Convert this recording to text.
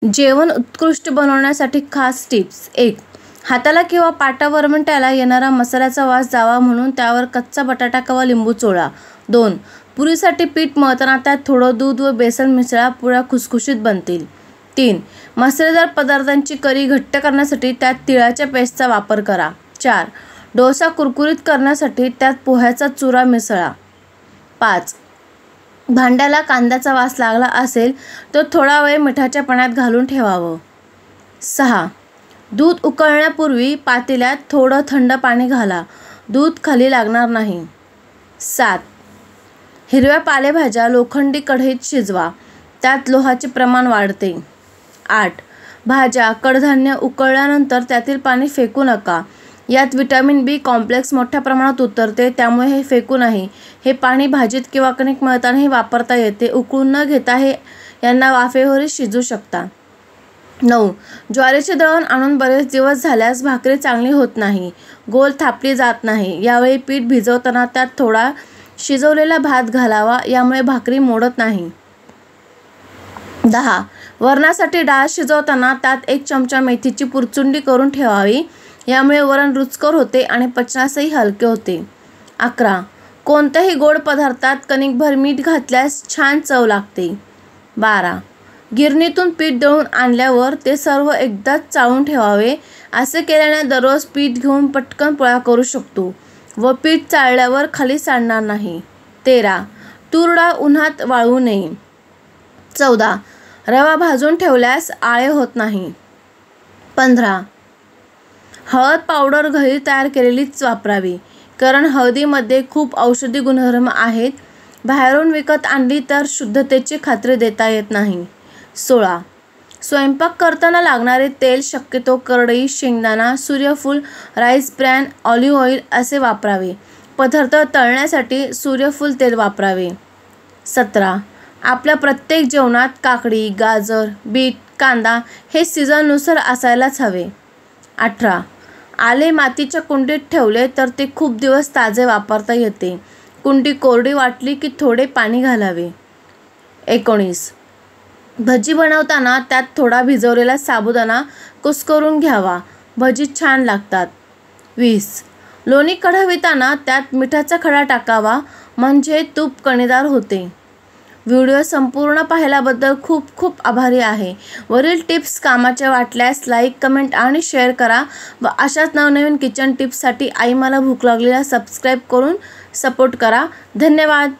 जेवण उत्कृष्ट बनवण्यासाठी खास टिप्स. 1. हाताला किंवा पाटा वरवंट्याला येणारा मसाल्याचा वास जावा म्हणून त्यावर कच्चा बटाटा किंवा लिंबू चोळा. 2. पुरीसाठी पीठ मळताना त्यात थोडं दूध व बेसन मिसळा, पुऱ्या खुसखुशीत बनतील. 3. मसालेदार पदार्थांची करी घट्ट करण्यासाठी त्यात तिळाच्या पेस्टचा वापर करा. 4. डोसा कुरकुरीत करण्यासाठी त्यात पोह्याचा चुरा मिसळा. 5. भांड्याला कांद्याचा वास लागला असेल तर थोडा वेळ मिठाच्या पाण्यात घालून ठेवावं. 6. दूध उकळण्यापूर्वी पातेल्यात थोडं थंड पाणी घाला, दूध खाली लागणार नाही. 7. हिरव्या पालेभाज्या लोखंडी कढईत शिजवा, त्यात लोहाचे प्रमाण वाढते. 8. भाज्या कडधान्य उकळल्यानंतर त्यातील पाणी फेकू नका, यात व्हिटॅमिन बी कॉम्प्लेक्स मोठ्या प्रमाणात उतरते, त्यामुळे हे फेकू नाही. हे पाणी भाजीत किंवा कणिक मळतानाही वापरता येते. उकळून न घेता यांना वाफेवरही शिजू शकता. 9. ज्वारीचे दळण आणून बरेच दिवस झाल्यास भाकरी चांगली होत नाही, गोल थापली जात नाही. यावेळी पीठ भिजवताना त्यात थोडा शिजवलेला भात घालावा, यामुळे भाकरी मोडत नाही. 10. वरणासाठी डाळ शिजवताना त्यात 1 चमचा मेथीची पुरचुंडी करून ठेवावी, यामुळे वरण रुचकर होते आणि पचनासही हलके होते. 11. कोणत्याही गोड पदार्थात कणिकभर मीठ घातल्यास छान चव लागते. 12. गिरणीतून पीठ दळून आणल्यावर ते सर्व एकदाच चाळून ठेवावे, असे केल्याने दररोज पीठ घेऊन पटकन पोळ्या करू शकतो व पीठ चाळल्यावर खाली सांडणार नाही. 13. तूर डाळ उन्हात वाळवू नये. 14. रवा भाजून ठेवल्यास आळे होत नाही. 15. हळद पावडर घरी तयार केलेलीच वापरावी, कारण हळदीमध्ये खूप औषधी गुणधर्म आहेत. बाहेरून विकत आणली तर शुद्धतेची खात्री देता येत नाही. 16. स्वयंपाक करताना लागणारे तेल शक्यतो करडई, शेंगदाणा, सूर्यफूल, राईस ब्रॅन, ऑलिव्ह ऑइल असे वापरावे. पदार्थ तळण्यासाठी सूर्यफूल तेल वापरावे. 17. आपल्या प्रत्येक जेवणात काकडी, गाजर, बीट, कांदा हे सीझननुसार असायलाच हवे. 18. आले मातीच्या कुंडीत ठेवले तर ते खूप दिवस ताजे वापरता येते. कुंडी कोरडी वाटली की थोडे पाणी घालावे. 19. भजी बनवताना त्यात थोडा भिजवलेला साबुदाणा कुस्करून घ्यावा, भजी छान लागतात. 20. लोणी कढविताना त्यात मिठाचा खडा टाकावा, म्हणजे तूप कणीदार होते. व्हिडिओ संपूर्ण पाहिल्याबद्दल खूप खूप आभारी आहे. वरील टिप्स कामाच्या वाटल्यास लाईक, कमेंट आणि शेअर करा व अशाच नवनवीन किचन टिप्ससाठी आई मला भूक लागलीला सबस्क्राईब करून सपोर्ट करा. धन्यवाद.